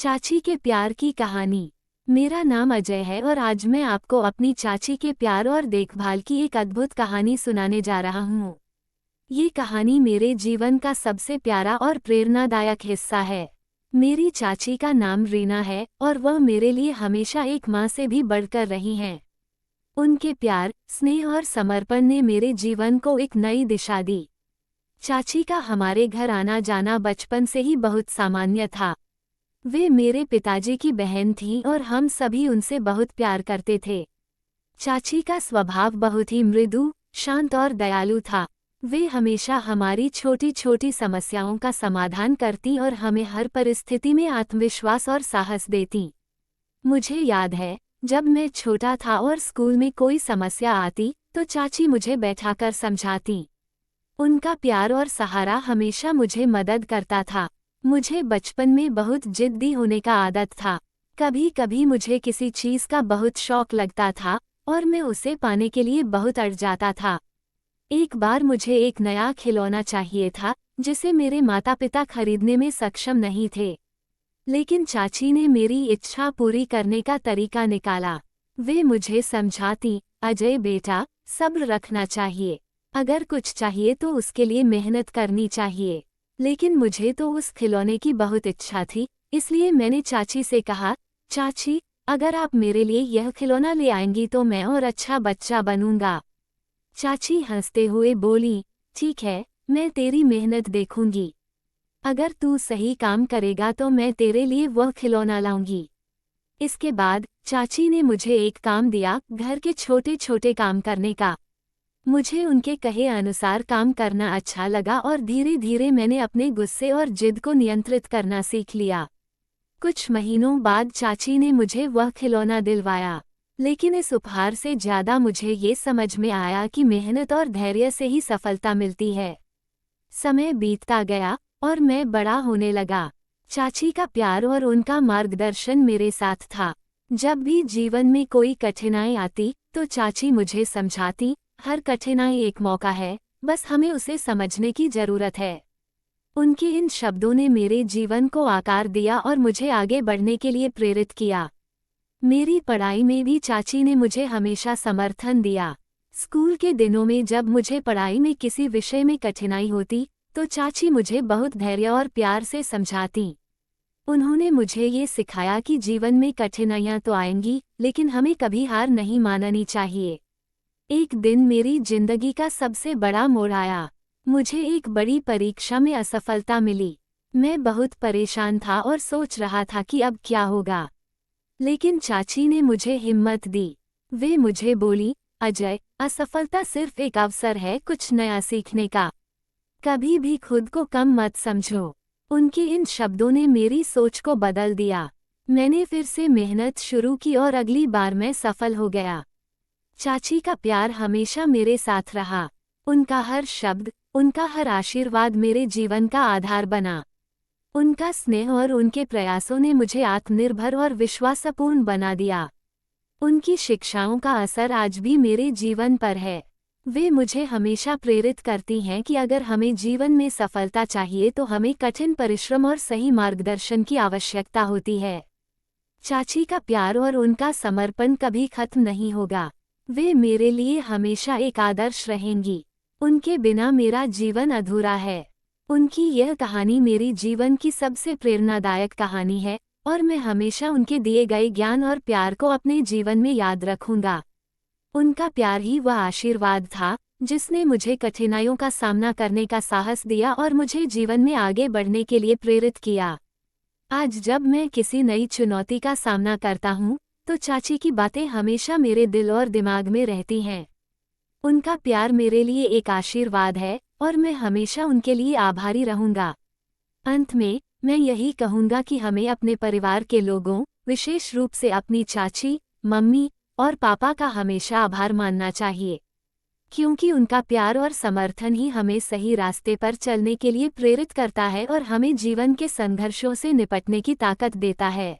चाची के प्यार की कहानी। मेरा नाम अजय है और आज मैं आपको अपनी चाची के प्यार और देखभाल की एक अद्भुत कहानी सुनाने जा रहा हूँ। ये कहानी मेरे जीवन का सबसे प्यारा और प्रेरणादायक हिस्सा है। मेरी चाची का नाम रीना है और वह मेरे लिए हमेशा एक माँ से भी बढ़कर रही हैं। उनके प्यार, स्नेह और समर्पण ने मेरे जीवन को एक नई दिशा दी। चाची का हमारे घर आना जाना बचपन से ही बहुत सामान्य था। वे मेरे पिताजी की बहन थीं और हम सभी उनसे बहुत प्यार करते थे। चाची का स्वभाव बहुत ही मृदु, शांत और दयालु था। वे हमेशा हमारी छोटी छोटी समस्याओं का समाधान करती और हमें हर परिस्थिति में आत्मविश्वास और साहस देती। मुझे याद है, जब मैं छोटा था और स्कूल में कोई समस्या आती तो चाची मुझे बैठाकर समझाती। उनका प्यार और सहारा हमेशा मुझे मदद करता था। मुझे बचपन में बहुत जिद्दी होने का आदत था। कभी कभी मुझे किसी चीज़ का बहुत शौक लगता था और मैं उसे पाने के लिए बहुत अड़ जाता था। एक बार मुझे एक नया खिलौना चाहिए था जिसे मेरे माता पिता खरीदने में सक्षम नहीं थे, लेकिन चाची ने मेरी इच्छा पूरी करने का तरीका निकाला। वे मुझे समझाती, अजय बेटा, सब्र रखना चाहिए। अगर कुछ चाहिए तो उसके लिए मेहनत करनी चाहिए। लेकिन मुझे तो उस खिलौने की बहुत इच्छा थी, इसलिए मैंने चाची से कहा, चाची, अगर आप मेरे लिए यह खिलौना ले आएंगी तो मैं और अच्छा बच्चा बनूंगा। चाची हंसते हुए बोली, ठीक है, मैं तेरी मेहनत देखूंगी। अगर तू सही काम करेगा तो मैं तेरे लिए वह खिलौना लाऊंगी। इसके बाद चाची ने मुझे एक काम दिया, घर के छोटे छोटे काम करने का। मुझे उनके कहे अनुसार काम करना अच्छा लगा और धीरे धीरे मैंने अपने गुस्से और जिद को नियंत्रित करना सीख लिया। कुछ महीनों बाद चाची ने मुझे वह खिलौना दिलवाया, लेकिन इस उपहार से ज़्यादा मुझे ये समझ में आया कि मेहनत और धैर्य से ही सफलता मिलती है। समय बीतता गया और मैं बड़ा होने लगा। चाची का प्यार और उनका मार्गदर्शन मेरे साथ था। जब भी जीवन में कोई कठिनाई आती तो चाची मुझे समझाती, हर कठिनाई एक मौका है, बस हमें उसे समझने की जरूरत है। उनके इन शब्दों ने मेरे जीवन को आकार दिया और मुझे आगे बढ़ने के लिए प्रेरित किया। मेरी पढ़ाई में भी चाची ने मुझे हमेशा समर्थन दिया। स्कूल के दिनों में जब मुझे पढ़ाई में किसी विषय में कठिनाई होती तो चाची मुझे बहुत धैर्य और प्यार से समझाती। उन्होंने मुझे ये सिखाया कि जीवन में कठिनाइयाँ तो आएंगी, लेकिन हमें कभी हार नहीं माननी चाहिए। एक दिन मेरी जिंदगी का सबसे बड़ा मोड़ आया। मुझे एक बड़ी परीक्षा में असफलता मिली। मैं बहुत परेशान था और सोच रहा था कि अब क्या होगा। लेकिन चाची ने मुझे हिम्मत दी। वे मुझे बोली, अजय, असफलता सिर्फ एक अवसर है कुछ नया सीखने का। कभी भी खुद को कम मत समझो। उनके इन शब्दों ने मेरी सोच को बदल दिया। मैंने फिर से मेहनत शुरू की और अगली बार मैं सफल हो गया। चाची का प्यार हमेशा मेरे साथ रहा। उनका हर शब्द, उनका हर आशीर्वाद मेरे जीवन का आधार बना। उनका स्नेह और उनके प्रयासों ने मुझे आत्मनिर्भर और विश्वासपूर्ण बना दिया। उनकी शिक्षाओं का असर आज भी मेरे जीवन पर है। वे मुझे हमेशा प्रेरित करती हैं कि अगर हमें जीवन में सफलता चाहिए तो हमें कठिन परिश्रम और सही मार्गदर्शन की आवश्यकता होती है। चाची का प्यार और उनका समर्पण कभी खत्म नहीं होगा। वे मेरे लिए हमेशा एक आदर्श रहेंगी। उनके बिना मेरा जीवन अधूरा है। उनकी यह कहानी मेरी जीवन की सबसे प्रेरणादायक कहानी है और मैं हमेशा उनके दिए गए ज्ञान और प्यार को अपने जीवन में याद रखूंगा। उनका प्यार ही वह आशीर्वाद था जिसने मुझे कठिनाइयों का सामना करने का साहस दिया और मुझे जीवन में आगे बढ़ने के लिए प्रेरित किया। आज जब मैं किसी नई चुनौती का सामना करता हूँ तो चाची की बातें हमेशा मेरे दिल और दिमाग में रहती हैं। उनका प्यार मेरे लिए एक आशीर्वाद है और मैं हमेशा उनके लिए आभारी रहूंगा। अंत में मैं यही कहूंगा कि हमें अपने परिवार के लोगों, विशेष रूप से अपनी चाची, मम्मी और पापा का हमेशा आभार मानना चाहिए, क्योंकि उनका प्यार और समर्थन ही हमें सही रास्ते पर चलने के लिए प्रेरित करता है और हमें जीवन के संघर्षों से निपटने की ताकत देता है।